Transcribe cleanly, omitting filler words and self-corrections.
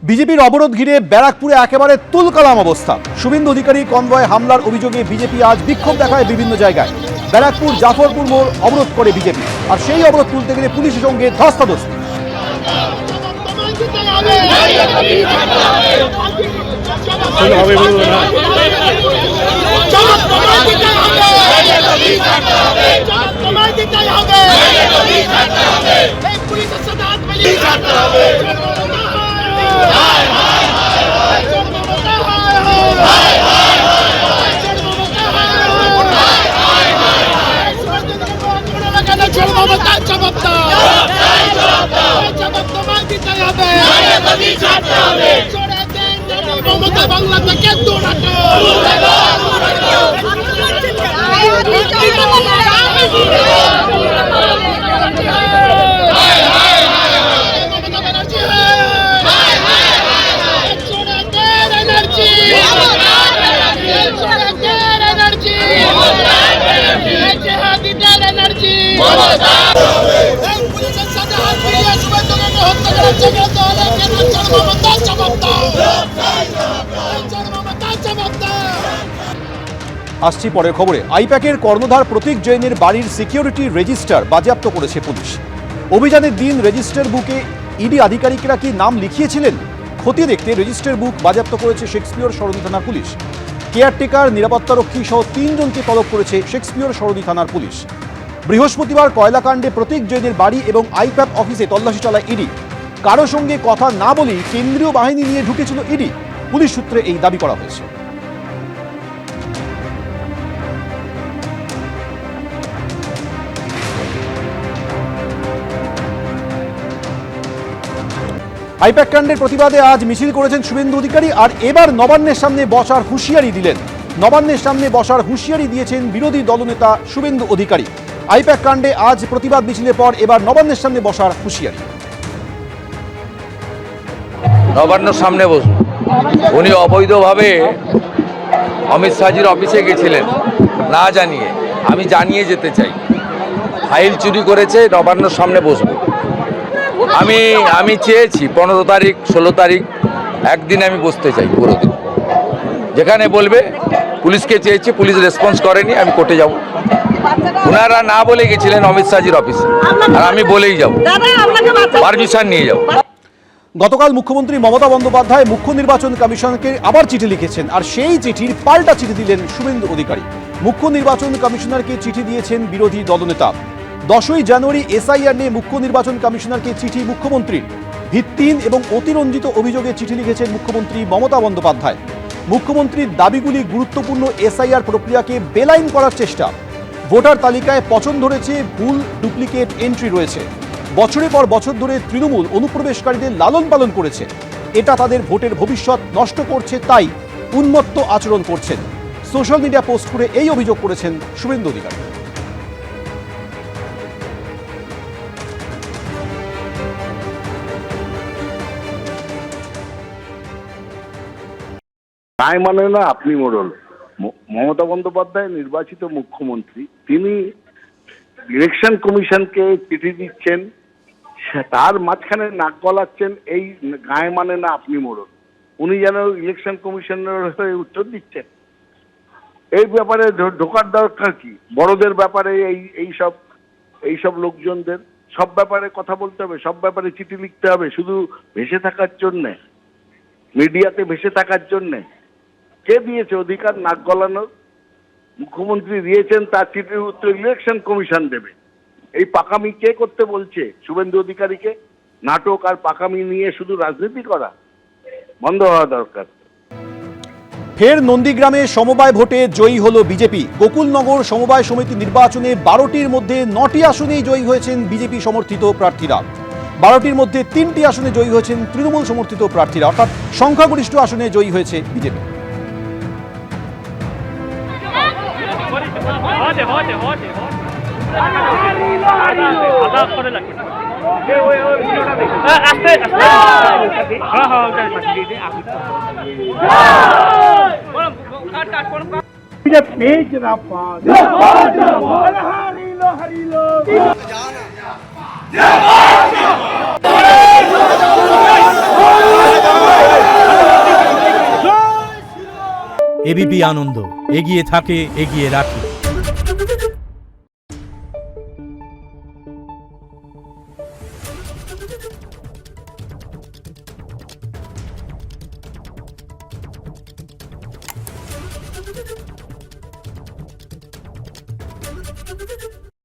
বিজেপির অবরোধ ঘিরে ব্যারাকপুরে একেবারে তুলকালাম অবস্থা। শুভেন্দু অধিকারী কনভয় হামলার অভিযোগে বিজেপি আজ বিক্ষোভ দেখায় বিভিন্ন জায়গায়। ব্যারাকপুর জাফরপুর মোড় অবরোধ করে বিজেপি, আর সেই অবরোধ তুলতে গেলে পুলিশের সঙ্গে ধস্তাধস্তি। বাংলা থেকে আসছি পরের খবরে। আইপ্যাকের কর্ণধার প্রতীক জৈনের বাড়ির সিকিউরিটি রেজিস্টার বাজেয়াপ্ত করেছে পুলিশ। অভিযানের দিন রেজিস্টার বুকে ইডি আধিকারিকরা কি নাম লিখিয়েছিলেন খতিয়ে দেখতে রেজিস্টার বুক বাজেয়াপ্ত করেছে শেক্সপিয়র সরণি থানার পুলিশ। কেয়ারটেকার, নিরাপত্তারক্ষী সহ 3 জনকে তলব করেছে শেক্সপিয়র সরণি থানার পুলিশ। বৃহস্পতিবার কয়লাকাণ্ডে প্রতীক জৈনের বাড়ি এবং আইপ্যাক অফিসে তল্লাশি চালায় ইডি। কারো সঙ্গে কথা না বলেই কেন্দ্রীয় বাহিনী নিয়ে ঢুকেছিল ইডি, পুলিশ সূত্রে এই দাবি করা হয়েছে। আইপ্যাক কাণ্ডের প্রতিবাদে আজ মিছিল করেছেন শুভেন্দু অধিকারী, আর এবার নবান্নের সামনে বসার হুঁশিয়ারি দিলেন। নবান্নের সামনে বসার হুঁশিয়ারি দিয়েছেন বিরোধী দলনেতা শুভেন্দু অধিকারী। আইপ্যাক কাণ্ডে আজ প্রতিবাদ মিছিলের পর এবার নবান্নের সামনে বসার হুঁশিয়ারি। নবান্নের সামনে বসুন। উনি অবৈধভাবে অমিত শাহজির অফিসে গেছিলেন না জানিয়ে, আমি জানিয়ে যেতে চাই। ফাইল চুরি করেছে, নবান্নের সামনে বসবো। আমি চেয়েছি 15 তারিখ 16 তারিখ একদিন আমি বসতে চাই, পুরো দিন। যেখানে বলবে, পুলিশকে চেয়েছি, পুলিশ রেসপন্স করেনি, আমি কোর্টে যাব। ওনারা না বলে গেছিলেন অমিত শাহজির অফিসে, আর আমি বলেই যাব, পারমিশন নিয়ে যাব। গতকাল মুখ্যমন্ত্রী মমতা বন্দ্যোপাধ্যায় মুখ্য নির্বাচন কমিশনকে আবার চিঠি লিখেছেন, আর সেই চিঠির পাল্টা চিঠি দিলেন শুভেন্দু অধিকারী। মুখ্য নির্বাচন কমিশনারকে চিঠি দিয়েছেন বিরোধী দলনেতা। 10ই জানুয়ারি এসআইআর নিয়ে মুখ্য নির্বাচন কমিশনারকে চিঠি মুখ্যমন্ত্রীর। ভিত্তিহীন এবং অতিরঞ্জিত অভিযোগে চিঠি লিখেছেন মুখ্যমন্ত্রী মমতা বন্দ্যোপাধ্যায়। মুখ্যমন্ত্রীর দাবিগুলি গুরুত্বপূর্ণ এসআইআর প্রক্রিয়াকে বেলাইন করার চেষ্টা। ভোটার তালিকায় পছন্দ ধরেছে, ভুল ডুপ্লিকেট এন্ট্রি রয়েছে। বছরের পর বছর ধরে তৃণমূল অনুপ্রবেশকারীদের লালন পালন করেছে। এটা তাদের ভোটের ভবিষ্যৎ নষ্ট করছে, তাই উন্মত্ত আচরণ করছেন। সোশ্যাল মিডিয়া পোস্ট করে এই অভিযোগ করেছেন শুভেন্দু অধিকারী। তাই মানে না আপনি মোড়ল। মমতা বন্দ্যোপাধ্যায় নির্বাচিত মুখ্যমন্ত্রী, তিনি ইলেকশন কমিশনকে চিঠি দিচ্ছেন, তার মাঝখানে নাক গলাচ্ছেন এই গায়ে মানে না আপনি মোড়ল। উনি যেন ইলেকশন কমিশনের হয়ে উত্তর দিচ্ছেন। এই ব্যাপারে ঢোকার দরকার কি? বড়দের ব্যাপারে এইসব লোকজনদের সব ব্যাপারে কথা বলতে হবে, সব ব্যাপারে চিঠি লিখতে হবে, শুধু ভেসে থাকার জন্যে, মিডিয়াতে ভেসে থাকার জন্যে? কে দিয়েছে অধিকার নাক গলানোর? মুখ্যমন্ত্রী দিয়েছেন, তার চিঠির উত্তর ইলেকশন কমিশন দেবে। এই পাকামি কে করতে বলছে শুভেন্দু অধিকারীকে? নাটক আর পাকামি নিয়ে শুধু রাজনীতি করা বন্ধ হওয়া দরকার। ফের নন্দীগ্রামে সমবায় ভোটে জয়ী হল বিজেপি। গোকুলনগর সমবায় সমিতি নির্বাচনে 12টির মধ্যে 9টি আসনেই জয়ী হয়েছেন বিজেপি সমর্থিত প্রার্থীরা। 12টির মধ্যে 3টি আসনে জয়ী হয়েছেন তৃণমূল সমর্থিত প্রার্থীরা, অর্থাৎ সংখ্যাগরিষ্ঠ আসনে জয়ী হয়েছে বিজেপি। এবিপি আনন্দ, এগিয়ে থাকে, এগিয়ে রাখে।